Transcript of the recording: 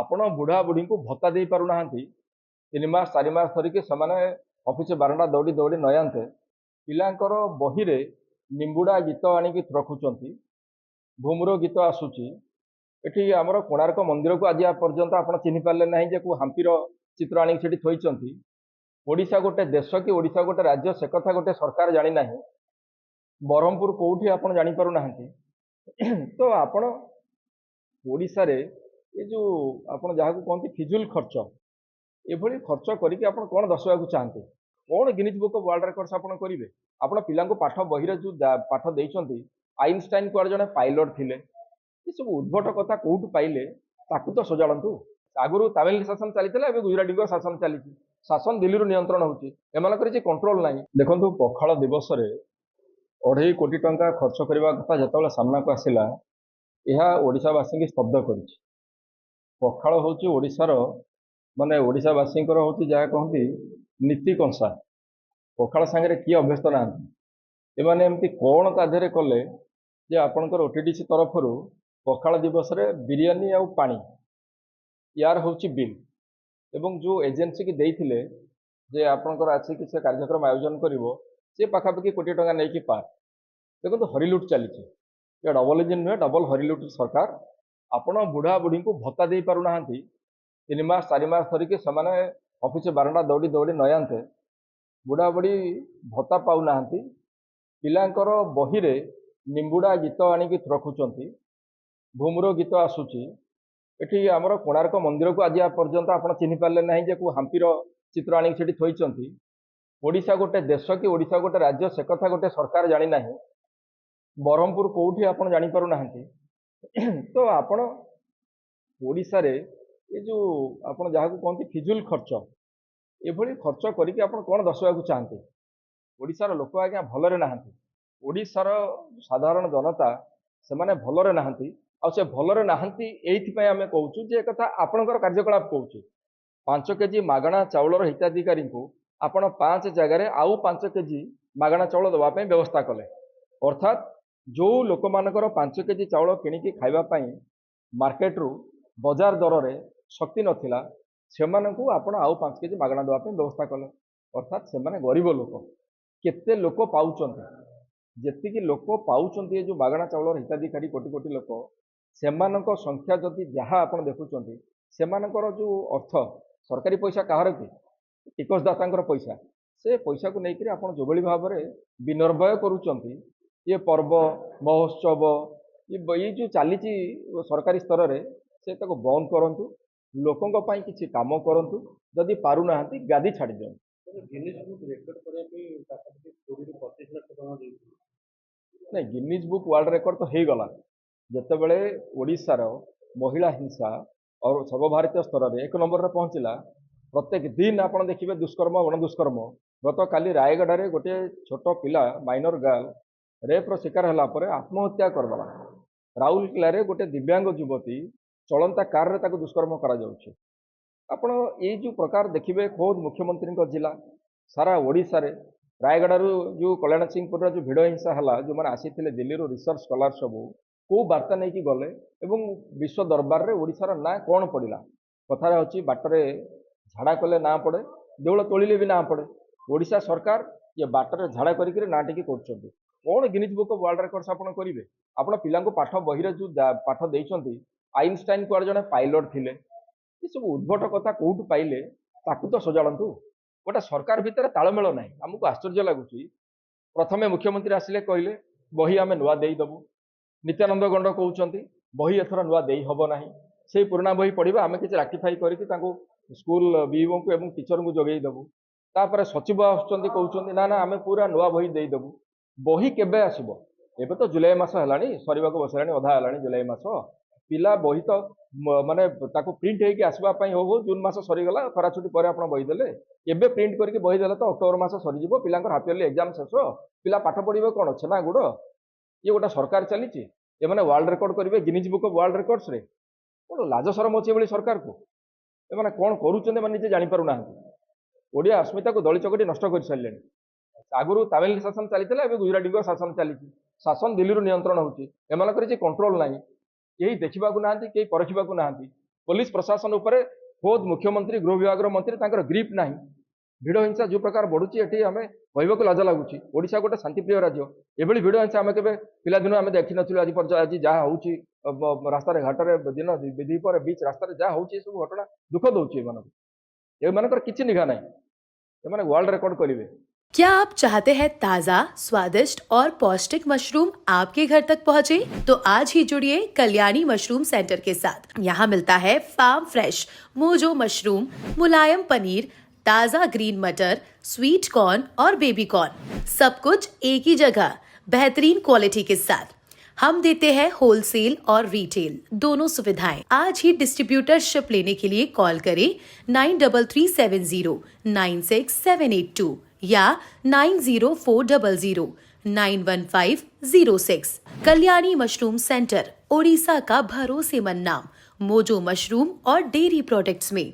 ଆପଣ ବୁढ़ା बुढ़ी को भत्ता दे पारुना 3 मास 4 मास धरिकी से ऑफिस बारंडा दौड़ी दौड़ी नयांते पिलांकर बही रे निंबुड़ा गीत आनिकी रखुंट घुमुर गीत आसूची एठी आमर कोणार्क मंदिर को आज पर्यंत आप चिन्ह पारे ना जे हाम्पीर चित्र आनिकी थोइचंती। ओडिशा गोटे देश कि ओडिशा गोटे राज्य से कथा गोटे सरकार जानी ना ब्रह्मपुर कौटी आप जापर ना तो आपण ओडिशा रे ये जो आप कहते फिजुल खर्च एभली खर्च करके आप कौन दर्शाक चाहते कौन Guinness book of world records आप करेंगे आप पिला पाठ बही जो पाठ देते आइनस्टाइन कुआर जड़े पायलट थिले ये सब उद्भट कथा कौटू पाइले ताकू तो सजाड़ू आगुरी तामिल शासन चली गुजराटी शासन चली शासन दिल्ली नियंत्रण होकर कंट्रोल ना देखो पखाल दिवस में 2.5 कोटी टंका खर्च करने कथा जो सामना को आसला यह ओडिशावासी की स्तब्ध कर पखाल हूँ ओडिशार माने ओडिशावासी हूँ जहाँ कहती नीति कंसा पखाल सांगे किए अभ्यस्त ना एमाने एमती कौन ताधे कले जे आपणकर ओटीडीसी तरफ पखाल दिवस रे बिरियानी आउ पानी यार हूँ बिल एवं जो एजेंसी की देइथिले जे आपणकर आसिक से कार्यक्रम आयोजन करिवो से पाखापाखि कोटी टंका नहीं कि पार देखो हरिलुट चली डबल इंजिन नुहे डबल हरिलुट सरकार आपण बुढ़ा बुढ़ी को भत्ता दे पारुना 3 मास 4 मास धरिकी से ऑफिस बारंडा दौड़ी दौड़ी नयांते बुढ़ा बुढ़ी भत्ता पाऊना पिलांकर बही रे निंबुड़ा गीत आनिकी रखुंट घुमुर गीत आसूची एठी आमर कोणार्क मंदिर को आज पर्यंत आप चिन्ह पारे ना जे हाम्पीर चित्र आनिकी थोइचंती। ओडिशा गोटे देश कि ओडिशा गोटे राज्य से कथा गोटे सरकार जानी ना ब्रह्मपुर कौटी आप जापर ना तो आपण ओडिशा रे ये जो आप कहते फिजुल खर्च एभली खर्च करके आप कौन दर्शाक चाहते ओडिशार लोक आज्ञा भलरे ना ओडिशार साधारण जनता से माने भलरे ना से भलरे ना आम कहूँ जे कथा आपणकर कार्यकलाप कहूँ 5 केजी मागणा चाउलर हिताधिकारी को आपण 5 जगार आउ 5 केजी मागणा चाउल देवाई व्यवस्था कले अर्थात जो लोक मानकर 5 केजी चाउल किणिकी खाइबापी मार्केट रु बजार दर रे शक्ति नथिला सेमानंकु आपण आउ 5 केजी मागणा देवाई व्यवस्था कले अर्थात से माने गरीब लोक केते लोक पाउचंती जेतिकी लोक पाउचंती ये जो मागणा चाउलर हिताधिकारी कोटी कोटी लोक सेमानंक संख्या जदि जहाँ आप देखुंट सेमानंकर जो अर्थ सरकारी पैसा कहार कि टिकसदाता पैसा से पैसा को लेकर आप जो भाव में विनिर्भय करुँच ये पर्व महोत्सव ये जो चली सरकारी स्तर में से बंद करूँ लोकों किसी काम करूँ जदि पारुना गादी छाड़ दिखाँ नहीं गिनीज बुक वर्ल्ड रिकॉर्ड तो हो गला जितेबले ओडिशार महिला हिंसा और सर्वभारतीय स्तर में 1 नंबर में पहुँचला प्रत्येक दिन आप देखिए दुष्कर्म गणदुष्कर्म गत काली रायगढ़ में गोटे छोट पिला माइनर गर्ल रेप्र शिकार है आत्महत्या करदेला राउरकेला रे गोटे दिव्यांग युवती चलंता कार रे दुष्कर्म करा आपण ये जो प्रकार देखिए खोद मुख्यमंत्री जिला सारा ओडिशा रे रायगढ़ जो कल्याण सिंहपुर जो भिड़ हिंसा है जो मैंने आसी दिल्ली रिसर्च स्कॉलर सब को वार्ता नहीं कि गले एवं विश्व दरबार रे ओडिशार ना कौन पड़ा कथार अच्छी बाटरे झाड़ा कले ना पड़े देउल तोलिले भी ना पड़े ओडिशा सरकार ये बाटरे झाड़ा करिक ना टिकी कर कौन Guinness book of world records आप करेंगे आप पिला पाठ बही जो पाठ देते आइनस्टाइन कुआर जड़े पायलट थिले ये सब उद्भट कथा कौटू पाइले ताकू तो सजाड़ू गोटे सरकार भितर तालमेल ना आमको आश्चर्य लगुच प्रथमे मुख्यमंत्री आसिले कहले बही आम नुआ देदेबू नित्यानंद गंड कहते बही एथर नुआ दे हम ना से पुराना बही पढ़ा आम किसी राटिफाई करके स्कूल बीओ को एवं टीचर को जोगेदेबू तापर सचिव आसुँच ना ना आम पूरा नुआ बही देदेबू बही केबे आसब एबे तो जुलाई मास है सर बसला अधा है जुलाई मास पिला बही तो माने प्रिंट होगी आसवाई हो जून मास सरीगला खरा छुट्टी पर आप बही देले एबे प्रिंट करके बही देले तो अक्टोबर मास सरीज पिला हाफ इयरली एग्जाम शेष पिला पाठ पढ़े कौन छेना गुड़ ये गोटे सरकार चली एमाने वर्ल्ड रिकॉर्ड करेंगे Guinness book of world records रे कौन लाज शरम अच्छे भाई सरकार को एमाने कौन करुँचे निजे जापर ना ओडिया अस्मिता को दली चकटी नष्ट कर सारे आगुरी तामिल शासन चली गुजराटी शासन चली शासन दिल्ली नियंत्रण होकर कंट्रोल ना कहीं देखा ना कहीं परखा ना पुलिस प्रशासन उपरे खोद मुख्यमंत्री गृह विभाग मंत्री तांकर ग्रिप नाही भिड़ हिंसा जो प्रकार बढ़ुची एटी आम कहवाक लाज लगुच ओडिशा गोटे शांतिप्रिय राज्य एभली भिड़ हिंसा आम के पिलादिन आम देखी नथिलु आज जहाँ होउची रास्ता घाटे दिन द्विपहर बीच रास्ता जहाँ होउची सब घटना दुख दौची एमानकर किछि निघा नाही एमाने वर्ल्ड रिकॉर्ड करेंगे। क्या आप चाहते हैं ताज़ा, स्वादिष्ट और पौष्टिक मशरूम आपके घर तक पहुंचे? तो आज ही जुड़िए कल्याणी मशरूम सेंटर के साथ। यहाँ मिलता है फार्म फ्रेश मोजो मशरूम, मुलायम पनीर, ताज़ा ग्रीन मटर, स्वीट कॉर्न और बेबी कॉर्न, सब कुछ एक ही जगह बेहतरीन क्वालिटी के साथ। हम देते हैं होलसेल और रिटेल दोनों सुविधाएं। आज ही डिस्ट्रीब्यूटरशिप लेने के लिए कॉल करें 9337096782 या 9040091506। कल्याणी मशरूम सेंटर, ओडिशा का भरोसेमंद नाम मोजो मशरूम और डेयरी प्रोडक्ट्स में।